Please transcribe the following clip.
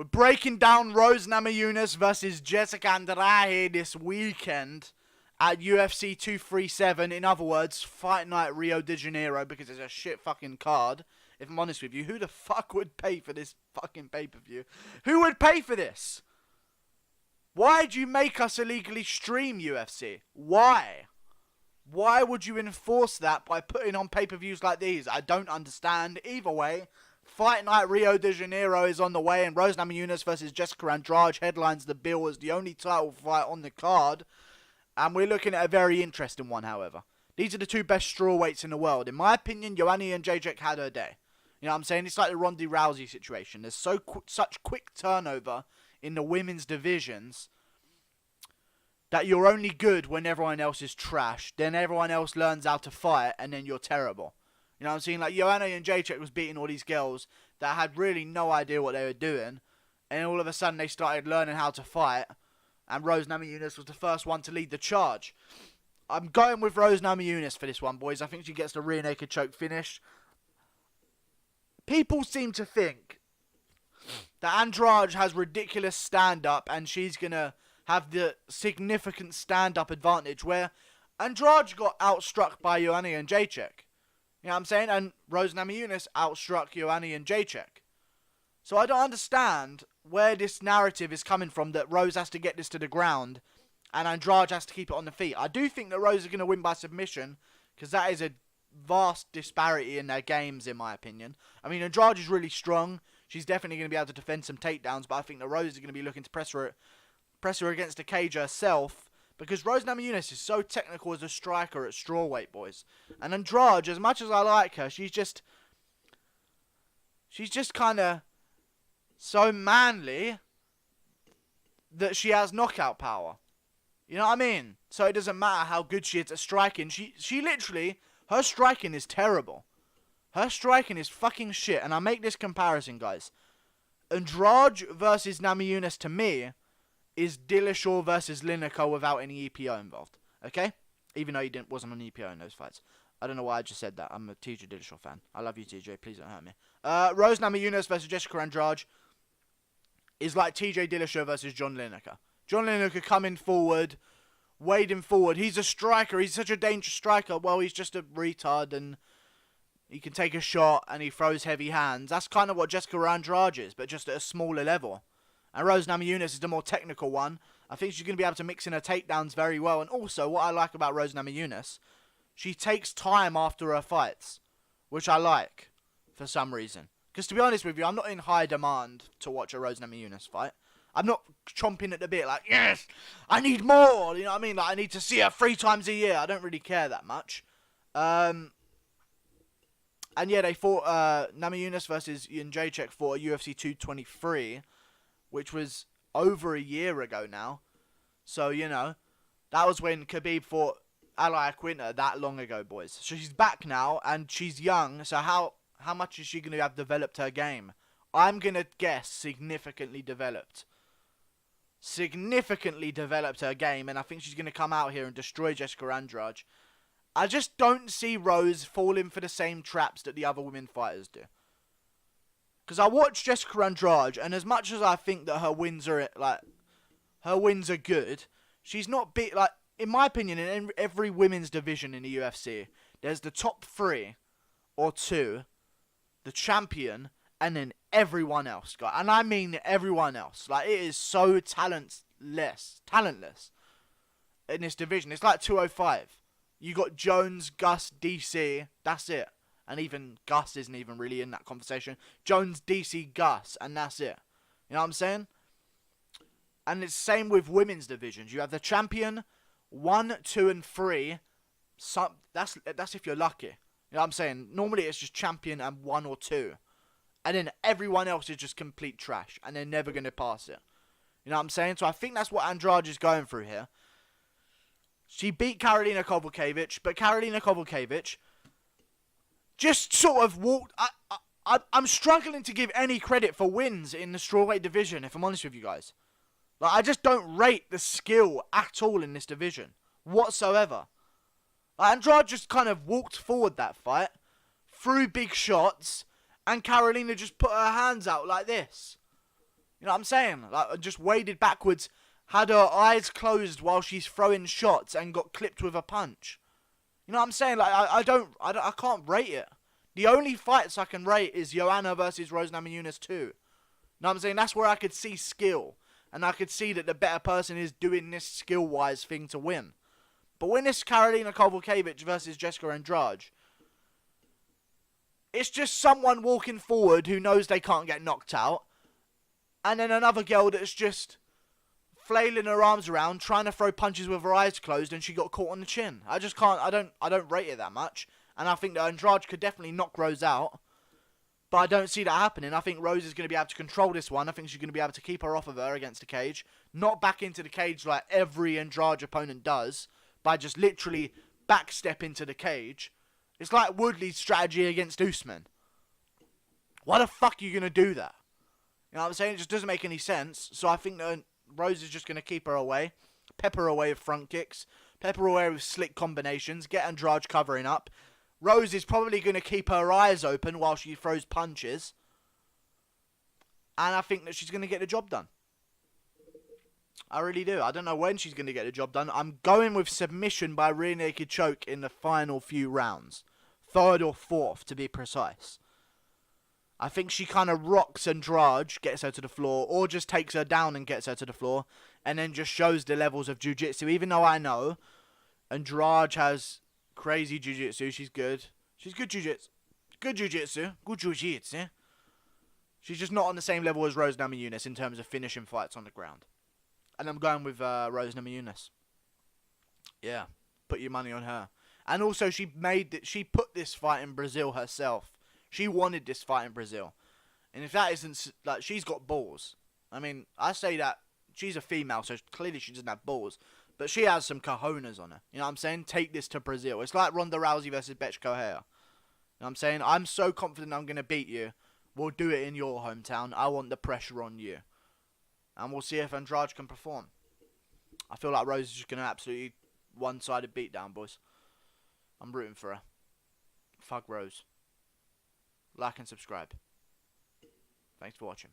We're breaking down Rose Namajunas versus Jessica Andrade this weekend at UFC 237. In other words, Fight Night Rio de Janeiro, because it's a shit fucking card. If I'm honest with you, who the fuck would pay for this fucking pay-per-view? Who would pay for this? Why'd you make us illegally stream UFC? Why? Why would you enforce that by putting on pay-per-views like these? I don't understand. Either way, Fight Night Rio de Janeiro is on the way, and Rose Namajunas versus Jessica Andrade headlines the bill as the only title fight on the card. And we're looking at a very interesting one, however. These are the two best strawweights in the world. In my opinion, Joanna Jędrzejczyk had her day. You know what I'm saying? It's like the Ronda Rousey situation. There's such quick turnover in the women's divisions that you're only good when everyone else is trash. Then everyone else learns how to fight, and then you're terrible. You know what I'm saying? Like, Joanna Jędrzejczyk was beating all these girls that had really no idea what they were doing. And all of a sudden, they started learning how to fight. And Rose Namajunas was the first one to lead the charge. I'm going with Rose Namajunas for this one, boys. I think she gets the rear naked choke finish. People seem to think that Andrade has ridiculous stand-up and she's going to have the significant stand-up advantage, where Andrade got outstruck by Joanna Jędrzejczyk. You know what I'm saying? And Rose Namajunas outstruck Joanna Jędrzejczyk. So I don't understand where this narrative is coming from, that Rose has to get this to the ground and Andrade has to keep it on the feet. I do think that Rose is going to win by submission, because that is a vast disparity in their games, in my opinion. I mean, Andrade is really strong. She's definitely going to be able to defend some takedowns, but I think that Rose is going to be looking to press her against the cage herself, because Rose Namajunas is so technical as a striker at strawweight, boys. And Andrade, as much as I like her, she's just kind of so manly that she has knockout power. You know what I mean? So it doesn't matter how good she is at striking. She literally, her striking is terrible. Her striking is fucking shit. And I make this comparison, guys. Andrade versus Namajunas, to me, is Dillashaw versus Lineker without any EPO involved. Okay? Even though he wasn't on EPO in those fights. I don't know why I just said that. I'm a TJ Dillashaw fan. I love you, TJ. Please don't hurt me. Rose Namajunas versus Jessica Andrade is like TJ Dillashaw versus John Lineker. John Lineker coming forward, wading forward. He's a striker. He's such a dangerous striker. Well, he's just a retard, and he can take a shot, and he throws heavy hands. That's kind of what Jessica Andrade is, but just at a smaller level. And Rose Namajunas is the more technical one. I think she's going to be able to mix in her takedowns very well. And also, what I like about Rose Namajunas, she takes time after her fights, which I like for some reason. Because to be honest with you, I'm not in high demand to watch a Rose Namajunas fight. I'm not chomping at the bit like, yes, I need more. You know what I mean? Like, I need to see her 3 times a year. I don't really care that much. And yeah, they fought Namajunas versus Jędrzejczyk for UFC 223, which was over a year ago now. So, you know, that was when Khabib fought Ally Quinter that long ago, boys. So she's back now, and she's young. So how much is she going to have developed her game? I'm going to guess significantly developed. Significantly developed her game, and I think she's going to come out here and destroy Jessica Andrade. I just don't see Rose falling for the same traps that the other women fighters do. Because I watched Jessica Andrade, and as much as I think that her wins are good, she's not in my opinion, in every women's division in the UFC, there's the top 3 or 2, the champion, and then everyone else, guys. And I mean everyone else. Like, it is so talentless in this division. It's like 205. You got Jones, Gus, DC. That's it. And even Gus isn't even really in that conversation. Jones, DC, Gus, and that's it. You know what I'm saying? And it's the same with women's divisions. You have the champion, 1, 2, and 3. That's if you're lucky. You know what I'm saying? Normally it's just champion and 1 or 2. And then everyone else is just complete trash. And they're never going to pass it. You know what I'm saying? So I think that's what Andrade is going through here. She beat Karolina Kowalkiewicz. But Karolina Kowalkiewicz just sort of walked... I'm struggling to give any credit for wins in the strawweight division, if I'm honest with you guys. Like, I just don't rate the skill at all in this division. Whatsoever. Like, Andrade just kind of walked forward that fight. Threw big shots. And Karolina just put her hands out like this. You know what I'm saying? Like, just waded backwards, had her eyes closed while she's throwing shots and got clipped with a punch. You know what I'm saying? Like, I can't rate it. The only fights I can rate is Joanna versus Rose Namajunas 2. You know what I'm saying? That's where I could see skill. And I could see that the better person is doing this skill-wise thing to win. But when it's Karolina Kowalkiewicz versus Jessica Andrade, it's just someone walking forward who knows they can't get knocked out. And then another girl that's just flailing her arms around, trying to throw punches with her eyes closed, and she got caught on the chin. I just can't, I don't rate it that much. And I think that Andrade could definitely knock Rose out. But I don't see that happening. I think Rose is going to be able to control this one. I think she's going to be able to keep her off of her against the cage. Not back into the cage like every Andrade opponent does. By just literally backstep into the cage. It's like Woodley's strategy against Usman. Why the fuck are you going to do that? You know what I'm saying? It just doesn't make any sense. So I think that Rose is just going to keep her away. Pepper her away with front kicks. Pepper her away with slick combinations. Get Andrade covering up. Rose is probably going to keep her eyes open while she throws punches. And I think that she's going to get the job done. I really do. I don't know when she's going to get the job done. I'm going with submission by rear naked choke in the final few rounds. 3rd or 4th, to be precise. I think she kind of rocks Andrade, gets her to the floor, or just takes her down and gets her to the floor, and then just shows the levels of jiu-jitsu. Even though I know Andrade has crazy jiu-jitsu, she's good. She's good jiu-jitsu. Good jiu-jitsu. Good jiu-jitsu. She's just not on the same level as Rose Namajunas in terms of finishing fights on the ground. And I'm going with Rose Namajunas. Yeah, put your money on her. And also, she put this fight in Brazil herself. She wanted this fight in Brazil. And if that isn't, like, she's got balls. I mean, I say that she's a female, so clearly she doesn't have balls. But she has some cojones on her. You know what I'm saying? Take this to Brazil. It's like Ronda Rousey versus Bethe Correia. You know what I'm saying? I'm so confident I'm going to beat you. We'll do it in your hometown. I want the pressure on you. And we'll see if Andrade can perform. I feel like Rose is just going to absolutely one-sided beatdown, boys. I'm rooting for her. Fuck Rose. Like and subscribe. Thanks for watching.